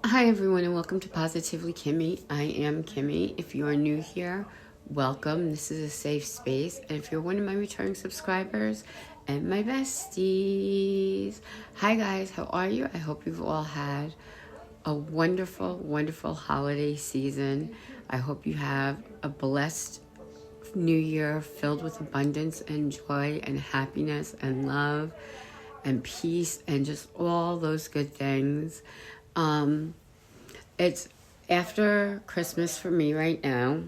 Hi everyone and welcome to Positively Kimmie. I am Kimmie. If you are new here, welcome. This is a safe space. And if you're one of my returning subscribers and my besties, hi guys, how are you? I hope you've all had a wonderful, wonderful holiday season. I hope you have a blessed new year filled with abundance and joy and happiness and love and peace and just all those good things. It's after Christmas for me right now,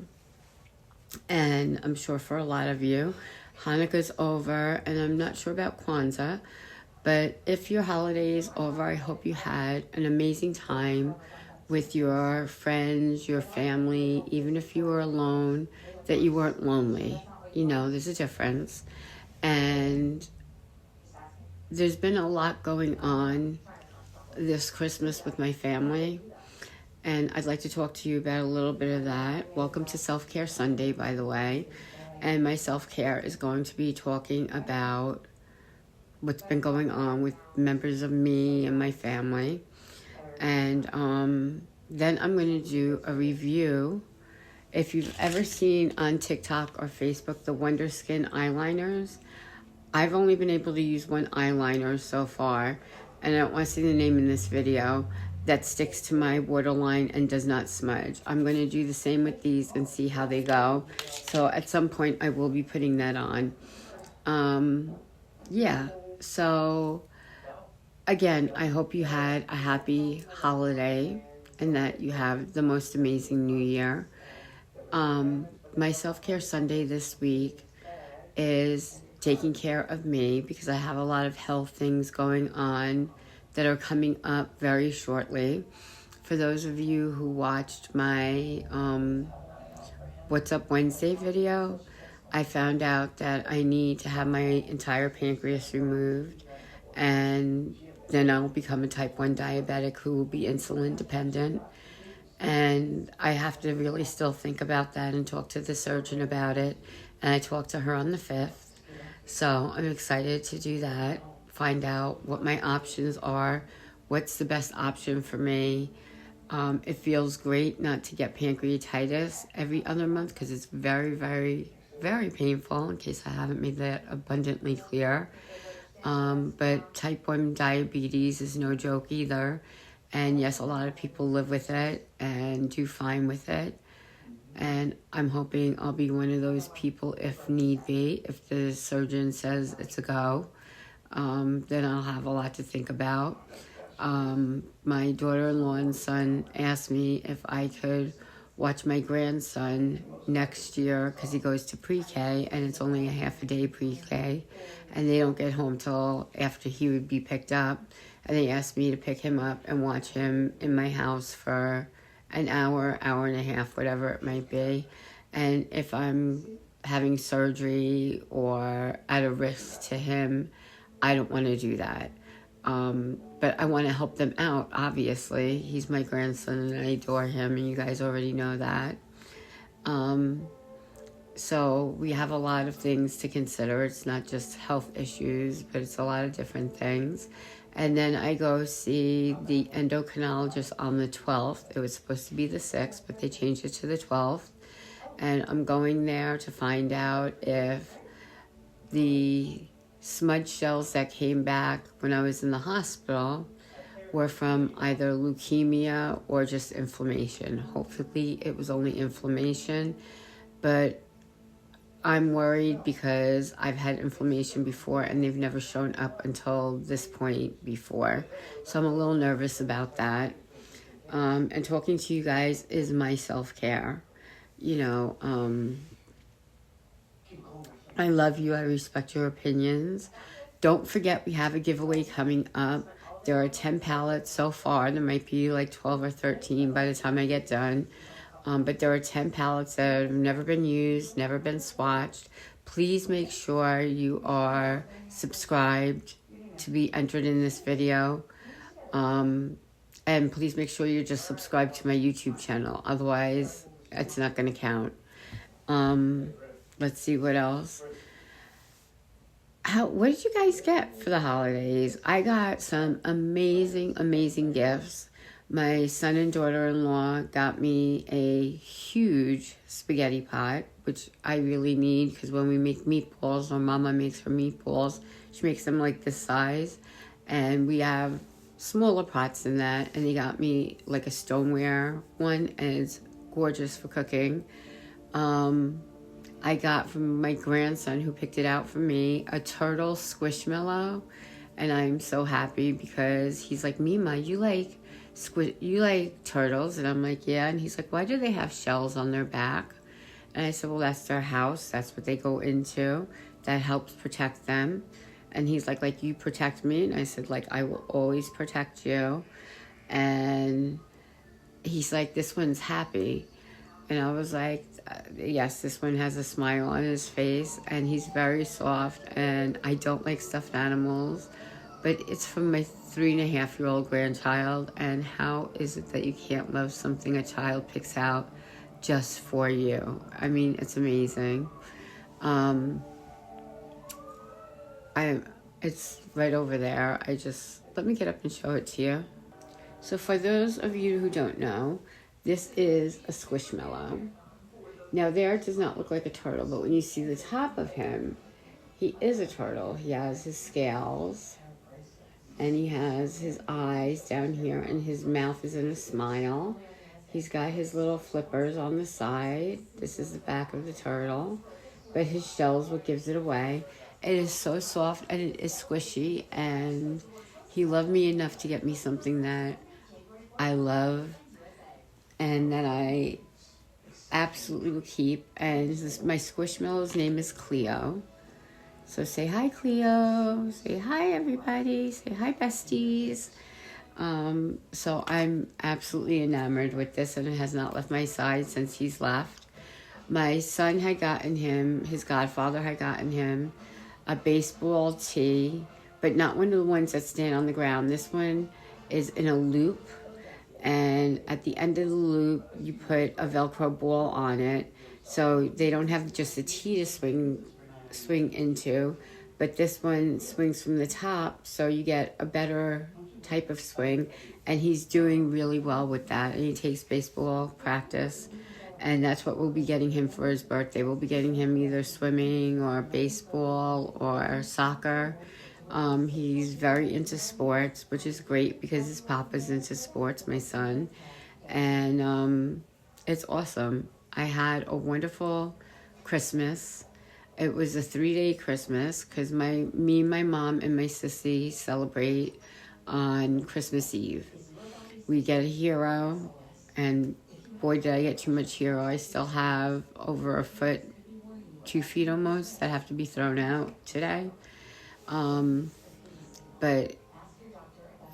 and I'm sure for a lot of you. Hanukkah's over, and I'm not sure about Kwanzaa, but if your holiday is over, I hope you had an amazing time with your friends, your family, even if you were alone, that you weren't lonely. You know, there's a difference. And there's been a lot going on this Christmas with my family, and I'd like to talk to you about a little bit of that. Welcome to Self-Care Sunday, by the way. And my self-care is going to be talking about what's been going on with members of me and my family. And then I'm going to do a review. If you've ever seen on TikTok or Facebook the Wonderskin Eyeliners, I've only been able to use one eyeliner so far, and I don't want to say the name in this video, that sticks to my waterline and does not smudge. I'm going to do the same with these and see how they go. So at some point I will be putting that on. Yeah, so again, I hope you had a happy holiday and that you have the most amazing new year. My self-care Sunday this week is taking care of me because I have a lot of health things going on that are coming up very shortly. For those of you who watched my What's Up Wednesday video, I found out that I need to have my entire pancreas removed, and then I'll become a type 1 diabetic who will be insulin dependent. And I have to really still think about that and talk to the surgeon about it. And I talked to her on the 5th. So I'm excited to do that, find out what my options are, what's the best option for me. It feels great not to get pancreatitis every other month because it's very, very, very painful, in case I haven't made that abundantly clear. But type 1 diabetes is no joke either. And yes, a lot of people live with it and do fine with it. And I'm hoping I'll be one of those people if need be. If the surgeon says it's a go, then I'll have a lot to think about. My daughter-in-law and son asked me if I could watch my grandson next year because he goes to pre-K and it's only a half a day pre-K and they don't get home till after he would be picked up. And they asked me to pick him up and watch him in my house for an hour, hour and a half, whatever it might be. And if I'm having surgery or at a risk to him, I don't want to do that. But I want to help them out, obviously. He's my grandson and I adore him, and you guys already know that. So we have a lot of things to consider. It's not just health issues, but it's a lot of different things. And then I go see the endocrinologist on the 12th. It was supposed to be the 6th, but they changed it to the 12th. And I'm going there to find out if the smudge shells that came back when I was in the hospital were from either leukemia or just inflammation. Hopefully it was only inflammation, but I'm worried because I've had inflammation before and they've never shown up until this point before. So I'm a little nervous about that. And talking to you guys is my self-care. You know, I love you. I respect your opinions. Don't forget we have a giveaway coming up. There are 10 palettes so far. There might be like 12 or 13 by the time I get done. But there are 10 palettes that have never been used, never been swatched. Please make sure you are subscribed to be entered in this video. And please make sure you're just subscribed to my YouTube channel. Otherwise, it's not going to count. Let's see what else. What did you guys get for the holidays? I got some amazing, amazing gifts. My son and daughter-in-law got me a huge spaghetti pot, which I really need because when we make meatballs, or Mama makes her meatballs, she makes them like this size. And we have smaller pots than that. And they got me like a stoneware one, and it's gorgeous for cooking. I got from my grandson, who picked it out for me, a turtle squishmallow. And I'm so happy because he's like, Mima, you like turtles? And I'm like, yeah. And he's like, why do they have shells on their back? And I said, well, that's their house. That's what they go into. That helps protect them. And he's like you protect me. And I said, like, I will always protect you. And he's like, this one's happy. And I was like, yes, this one has a smile on his face. And he's very soft. And I don't like stuffed animals. But it's from my 3.5-year-old grandchild. And how is it that you can't love something a child picks out just for you? I mean, it's amazing. It's right over there. Let me get up and show it to you. So for those of you who don't know, this is a squishmallow. Now there it does not look like a turtle, but when you see the top of him, he is a turtle. He has his scales, and he has his eyes down here, and his mouth is in a smile. He's got his little flippers on the side. This is the back of the turtle, but his shell's what gives it away. It is so soft, and it is squishy, and he loved me enough to get me something that I love and that I absolutely will keep. And my squishmallow's name is Cleo. So say hi, Cleo. Say hi, everybody. Say hi, besties. So I'm absolutely enamored with this, and it has not left my side since he's left. My son had gotten him, his godfather had gotten him a baseball tee, but not one of the ones that stand on the ground. This one is in a loop, and at the end of the loop, you put a Velcro ball on it, so they don't have just a tee to swing into, but this one swings from the top, so you get a better type of swing, and he's doing really well with that, and he takes baseball practice. And that's what we'll be getting him for his birthday. We'll be getting him either swimming or baseball or soccer. He's very into sports, which is great because his papa's into sports, my son. And it's awesome. I had a wonderful Christmas. It was a 3-day Christmas because me, my mom, and my sissy celebrate on Christmas Eve. We get a hero, and boy, did I get too much hero. I still have over a foot, 2 feet almost, that have to be thrown out today. But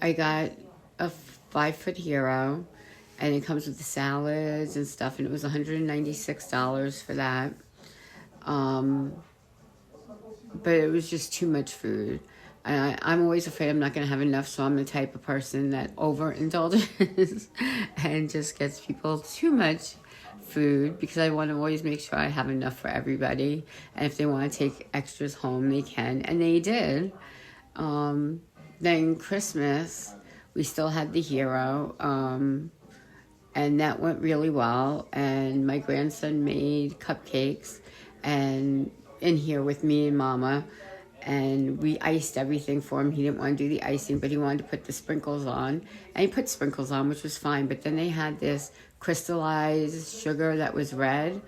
I got a 5-foot hero, and it comes with the salads and stuff, and it was $196 for that. But it was just too much food. I'm always afraid I'm not going to have enough, so I'm the type of person that overindulges and just gets people too much food because I want to always make sure I have enough for everybody. And if they want to take extras home, they can. And they did. Then Christmas, we still had the hero, and that went really well. And my grandson made cupcakes and in here with me and Mama. And we iced everything for him. He didn't want to do the icing, but he wanted to put the sprinkles on. And he put sprinkles on, which was fine. But then they had this crystallized sugar that was red.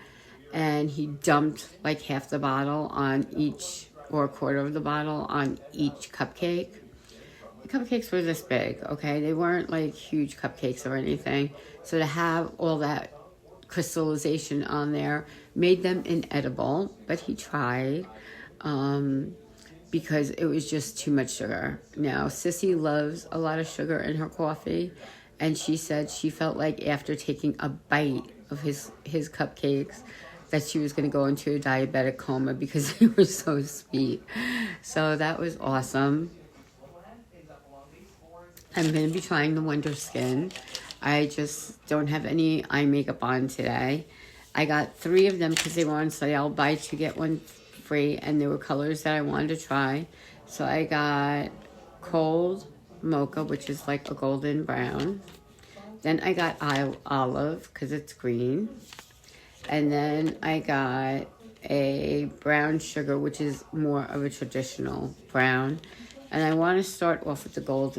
And he dumped like half the bottle on each, or a quarter of the bottle on each cupcake. The cupcakes were this big, okay? They weren't like huge cupcakes or anything. So to have all that crystallization on there made them inedible. But he tried. Because it was just too much sugar. Now, Sissy loves a lot of sugar in her coffee, and she said she felt like after taking a bite of his cupcakes that she was going to go into a diabetic coma because they were so sweet. So that was awesome. I'm going to be trying the Wonderskin. I just don't have any eye makeup on today. I got 3 of them because they were on sale. Buy 2, get 1 free, and there were colors that I wanted to try. So I got cold mocha, which is like a golden brown. Then I got olive because it's green. And then I got a brown sugar, which is more of a traditional brown. And I want to start off with the gold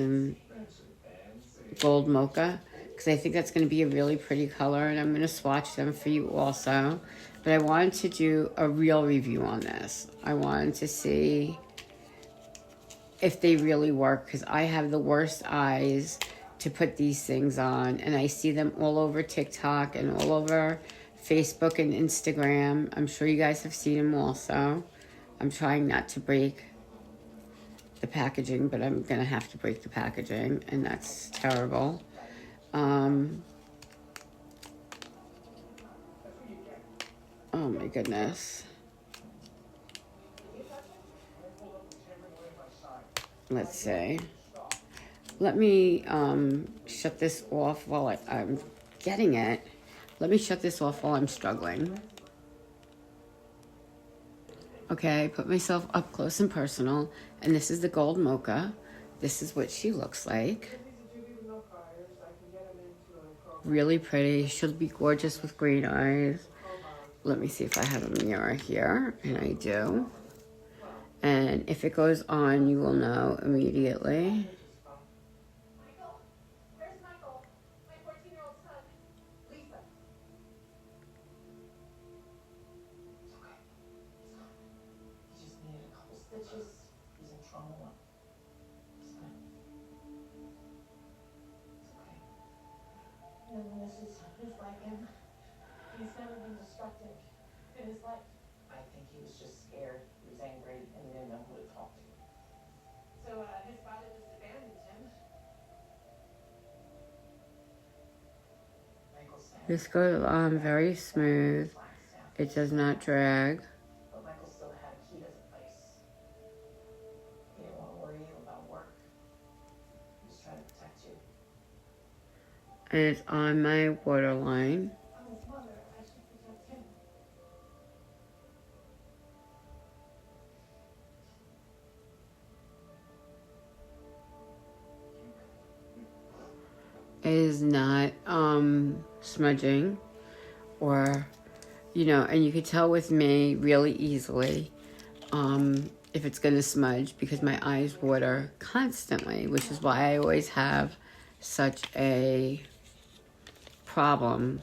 mocha because I think that's going to be a really pretty color. And I'm going to swatch them for you also. But I wanted to do a real review on this. I wanted to see if they really work because I have the worst eyes to put these things on, and I see them all over TikTok and all over Facebook and Instagram. I'm sure you guys have seen them also. I'm trying not to break the packaging, but I'm gonna have to break the packaging, and that's terrible. Oh my goodness. Let's see. Let me shut this off while I'm getting it. Let me shut this off while I'm struggling. Okay, I put myself up close and personal, and this is the gold mocha. This is what she looks like. Really pretty. She'll be gorgeous with green eyes. Let me see if I have a mirror here, and I do. And if it goes on, you will know immediately. It's like him. He's never been destructive in his life. I think he was just scared. He was angry and he didn't know who to talk to. So his father just abandoned him. This goes on very smooth. It does not drag. But Michael still had a key to the place. He didn't want to worry you about work. He was trying to protect you. And it's on my waterline. I'm his mother. I should protect him. It is not smudging or, and you could tell with me really easily if it's going to smudge because my eyes water constantly, which is why I always have such a problem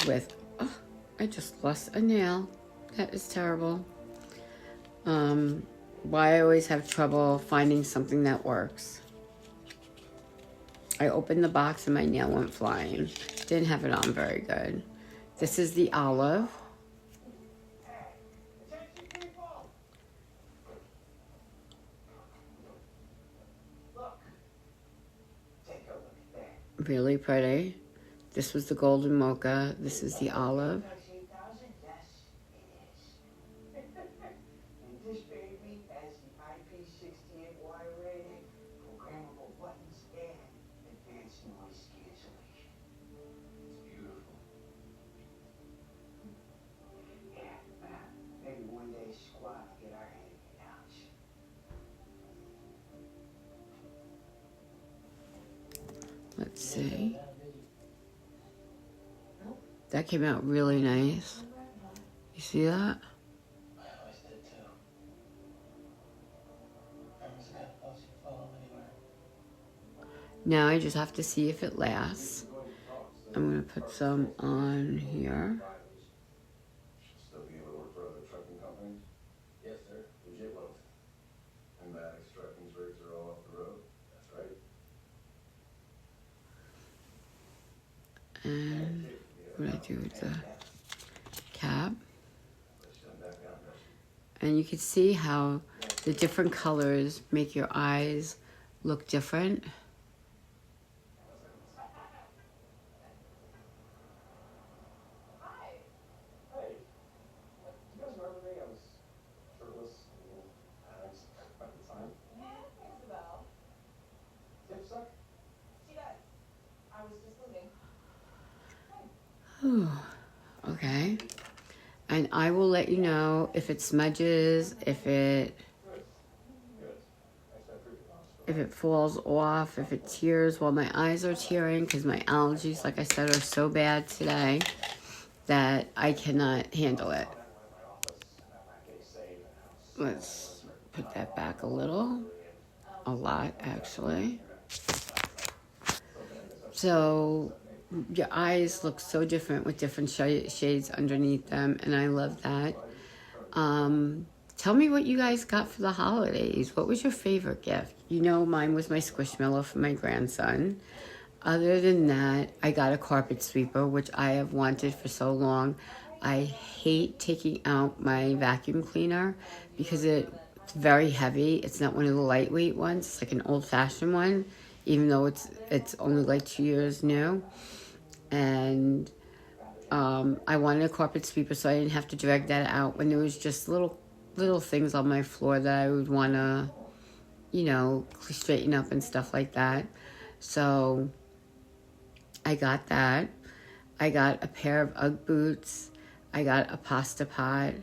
with, I just lost a nail. That is terrible. Why I always have trouble finding something that works. I opened the box and my nail went flying. Didn't have it on very good. This is the olive. Really pretty. This was the golden mocha. This is the olive. This baby has the IP68Y rating, programmable buttons, and advanced noise cancellation. It's beautiful. Yeah, maybe one day squad will get our hand in the house. Let's see. That came out really nice. You see that? I always did too. I was the kind of boss you'd follow anywhere. Now I just have to see if it lasts. I'm going to put some on here. Still be able to work for other trucking companies? Yes, sir. Legit ones. And Maddox trucking's rigs are all off the road. That's right. And what do I do with the cap? And you can see how the different colors make your eyes look different. Hi. Hey, you guys remember me? I was shirtless and Maddox at the time. Yeah, rings a bell. Tip suck? She does. I was just leaving. Whew. Okay. And I will let you know if it smudges, if it... Good. Good. Actually, I appreciate the honest story. if it falls off, if it tears while my eyes are tearing, because my allergies, like I said, are so bad today that I cannot handle it. Let's put that back a little. A lot, actually. So your eyes look so different with different shades underneath them, and I love that. Tell me what you guys got for the holidays. What was your favorite gift? You know, mine was my Squishmallow for my grandson. Other than that, I got a carpet sweeper, which I have wanted for so long. I hate taking out my vacuum cleaner because it's very heavy. It's not one of the lightweight ones. It's like an old-fashioned one, even though it's only like 2 years new. And I wanted a carpet sweeper so I didn't have to drag that out when there was just little things on my floor that I would want to, you know, straighten up and stuff like that. So I got that. I got a pair of Ugg boots. I got a pasta pot,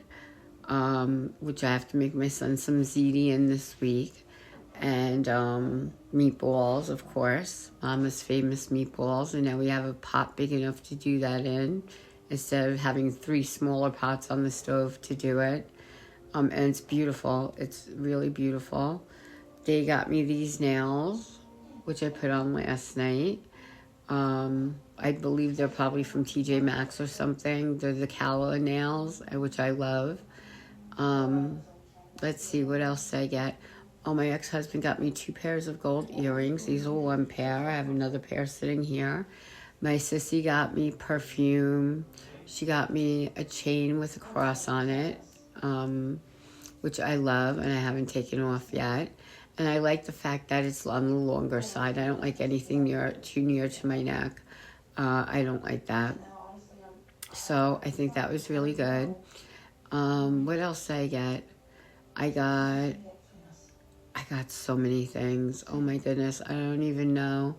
which I have to make my son some ziti in this week. And meatballs, of course. Mama's famous meatballs. And now we have a pot big enough to do that in, instead of having 3 smaller pots on the stove to do it. And it's beautiful. It's really beautiful. They got me these nails, which I put on last night. I believe they're probably from TJ Maxx or something. They're the Cala nails, which I love. Let's see, what else did I get? Oh, my ex-husband got me 2 pairs of gold earrings. These are 1 pair. I have another pair sitting here. My sissy got me perfume. She got me a chain with a cross on it, which I love, and I haven't taken off yet. And I like the fact that it's on the longer side. I don't like anything too near to my neck. I don't like that. So I think that was really good. What else did I get? I got so many things. Oh my goodness, I don't even know.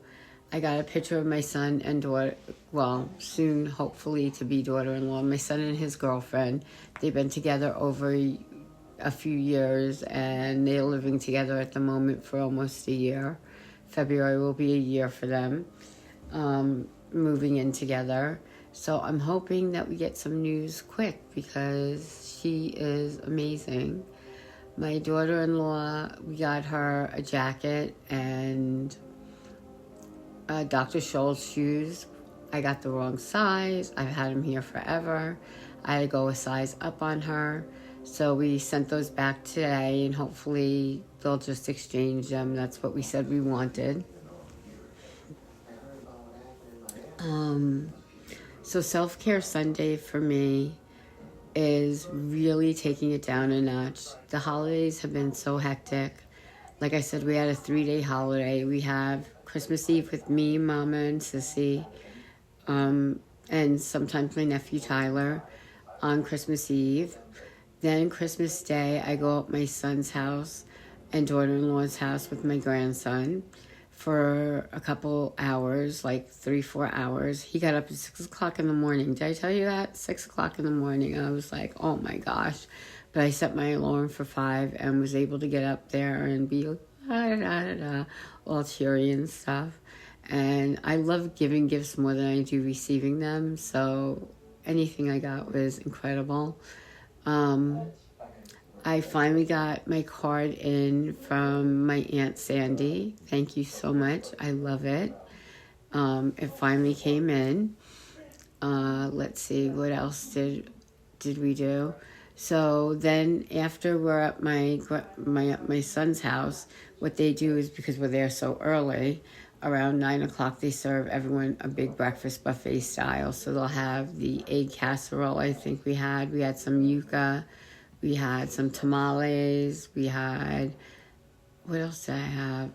I got a picture of my son and daughter, well, soon hopefully to be daughter-in-law. My son and his girlfriend, they've been together over a few years, and they're living together at the moment for almost a year. February will be a year for them, moving in together. So I'm hoping that we get some news quick because she is amazing. My daughter-in-law, we got her a jacket and Dr. Scholl's shoes. I got the wrong size. I've had them here forever. I had to go a size up on her. So we sent those back today, and hopefully they'll just exchange them. That's what we said we wanted. So Self-Care Sunday for me is really taking it down a notch. The holidays have been so hectic. Like I said, we had a 3-day holiday. We have Christmas Eve with me, Mama, and Sissy, and sometimes my nephew Tyler on Christmas Eve. Then Christmas Day, I go up my son's house and daughter-in-law's house with my grandson for a couple hours, like 3-4 hours. He got up at 6 o'clock in the morning. Did I tell you that? 6 o'clock in the morning. I was like, oh my gosh. But I set my alarm for 5 and was able to get up there and be all cheery and stuff. And I love giving gifts more than I do receiving them. So anything I got was incredible. I finally got my card in from my Aunt Sandy. Thank you so much. I love it. It finally came in. Let's see, what else did we do? So then after we're at my son's house, what they do is, because we're there so early, around 9 o'clock, they serve everyone a big breakfast buffet style. So they'll have the egg casserole. I think we had some yuca. We had some tamales. We had, what else did I have?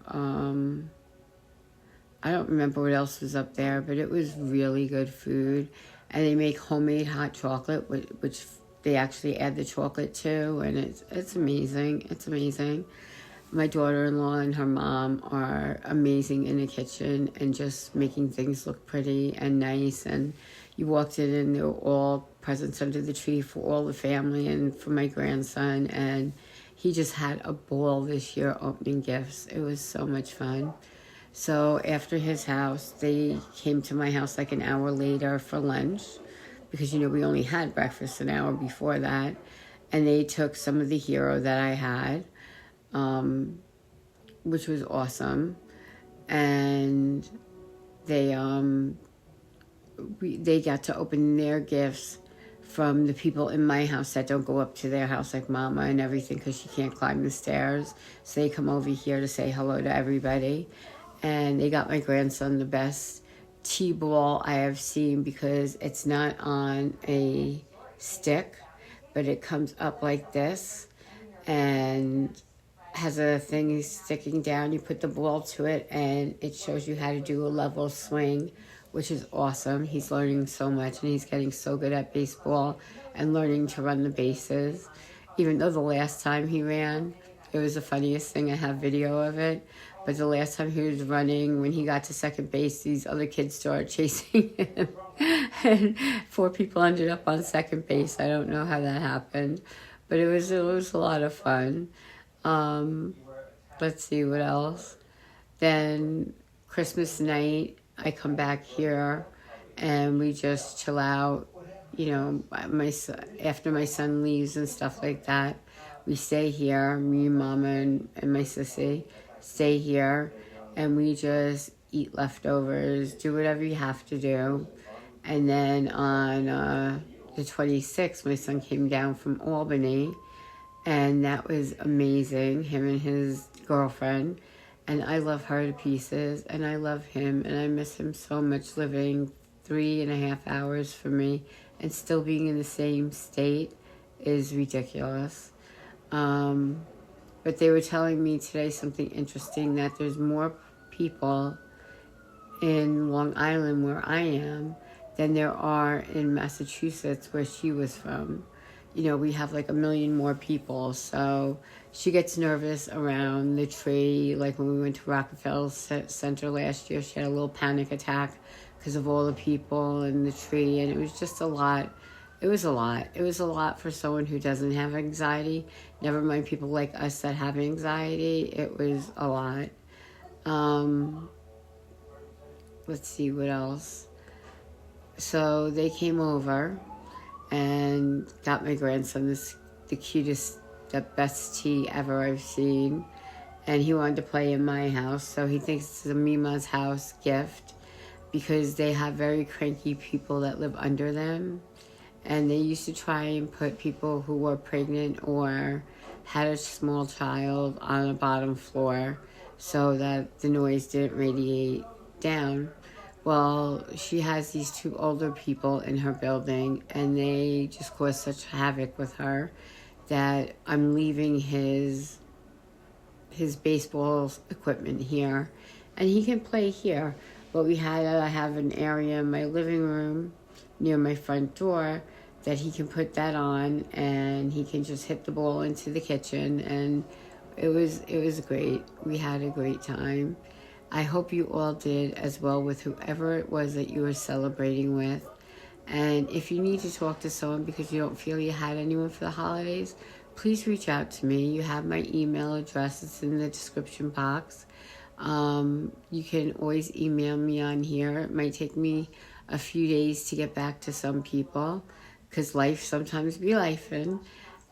I don't remember what else was up there, but it was really good food. And they make homemade hot chocolate, which they actually add the chocolate to, and it's amazing. It's amazing. My daughter-in-law and her mom are amazing in the kitchen and just making things look pretty and nice. And you walked in and there were all presents under the tree for all the family and for my grandson. And he just had a ball this year opening gifts. It was so much fun. So after his house, they came to my house like an hour later for lunch because, we only had breakfast an hour before that. And they took some of the hero that I had, which was awesome. And they got to open their gifts from the people in my house that don't go up to their house, like Mama and everything, because she can't climb the stairs. So they come over here to say hello to everybody. And they got my grandson the best T-ball I have seen, because it's not on a stick, but it comes up like this and has a thing sticking down. You put the ball to it and it shows you how to do a level swing, which is awesome. He's learning so much, and he's getting so good at baseball and learning to run the bases. Even though the last time he ran, it was the funniest thing. I have video of it. But the last time he was running, when he got to second base, these other kids started chasing him. And 4 people ended up on second base. I don't know how that happened. But it was a lot of fun. Let's see what else. Then Christmas night, I come back here and we just chill out. After my son leaves and stuff like that, we stay here. Me, Mama, and my sissy stay here, and we just eat leftovers, do whatever you have to do. And then on the 26th, my son came down from Albany, and that was amazing, him and his girlfriend. And I love her to pieces, and I love him, and I miss him so much, living 3.5 hours from me and still being in the same state is ridiculous. But they were telling me today something interesting, that there's more people in Long Island, where I am, than there are in Massachusetts, where she was from. We have like 1 million more people, so she gets nervous around the tree. Like when we went to Rockefeller Center last year, she had a little panic attack because of all the people and the tree, and it was just a lot. It was a lot. It was a lot for someone who doesn't have anxiety. Never mind people like us that have anxiety. It was a lot. Let's see what else. So they came over and got my grandson the cutest, the best tea ever I've seen. And he wanted to play in my house, so he thinks it's a Mima's house gift, because they have very cranky people that live under them. And they used to try and put people who were pregnant or had a small child on the bottom floor so that the noise didn't radiate down. Well, she has these 2 older people in her building, and they just cause such havoc with her that I'm leaving his baseball equipment here, and he can play here. But I have an area in my living room near my front door that he can put that on, and he can just hit the ball into the kitchen, and it was great. We had a great time. I hope you all did as well with whoever it was that you were celebrating with. And if you need to talk to someone because you don't feel you had anyone for the holidays, please reach out to me. You have my email address. It's in the description box. You can always email me on here. It might take me a few days to get back to some people, because life sometimes be lifing.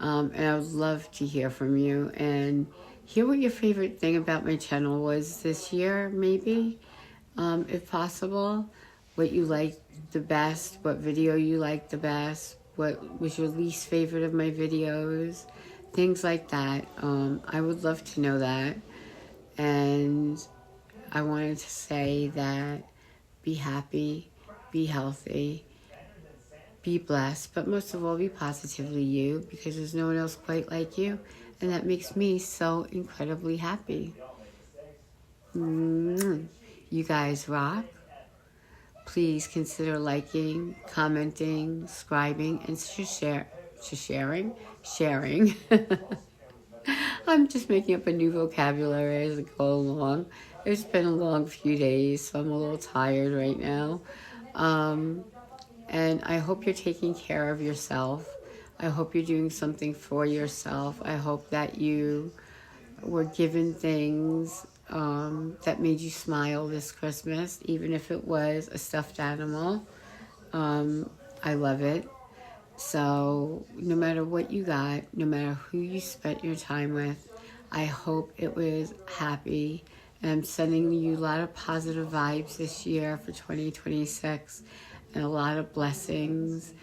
And I would love to hear from you and hear what your favorite thing about my channel was this year, maybe, if possible. What you liked the best, what video you liked the best, what was your least favorite of my videos, things like that. I would love to know that. And I wanted to say that be happy, be healthy, be blessed, but most of all, be positively you, because there's no one else quite like you, and that makes me so incredibly happy. You guys rock. Please consider liking, commenting, subscribing, and sharing. I'm just making up a new vocabulary as I go along. It's been a long few days, so I'm a little tired right now. And I hope you're taking care of yourself. I hope you're doing something for yourself. I hope that you were given things that made you smile this Christmas, even if it was a stuffed animal. I love it. So no matter what you got, no matter who you spent your time with, I hope it was happy. And I'm sending you a lot of positive vibes this year for 2026 and a lot of blessings.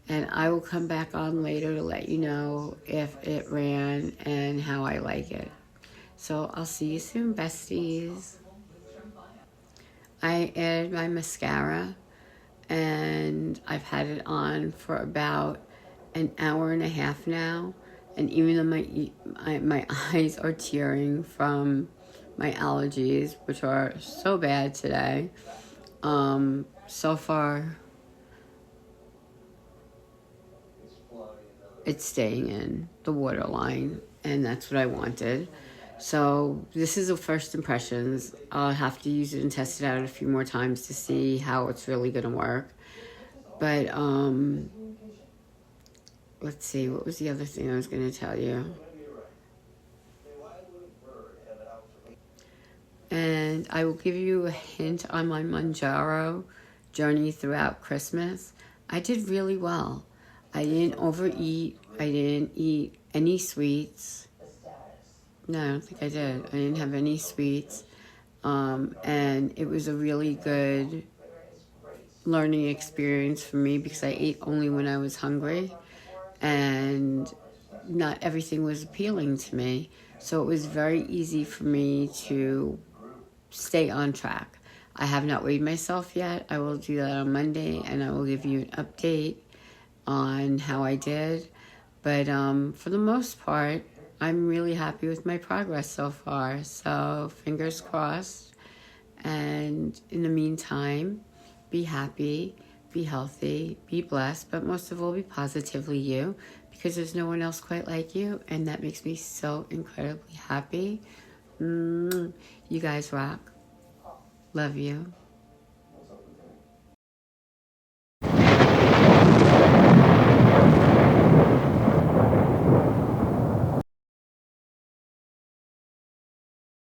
And I will come back on later to let you know if it ran and how I like it. So I'll see you soon, besties. I added my mascara and I've had it on for about an hour and a half now. And even though my eyes are tearing from my allergies, which are so bad today, so far it's staying in the waterline, and that's what I wanted. So this is the first impressions. I'll have to use it and test it out a few more times to see how it's really going to work. But let's see, what was the other thing I was going to tell you? And I will give you a hint on my Manjaro journey throughout Christmas. I did really well. I didn't overeat. I didn't eat any sweets. No, I don't think I did. I didn't have any sweets. And it was a really good learning experience for me because I ate only when I was hungry. And not everything was appealing to me. So it was very easy for me to stay on track. I have not weighed myself yet. I will do that on Monday, and I will give you an update on how I did. But for the most part, I'm really happy with my progress so far. So fingers crossed. And in the meantime, be happy, be healthy, be blessed, but most of all, be positively you, because there's no one else quite like you, and that makes me so incredibly happy. You guys rock. Love you.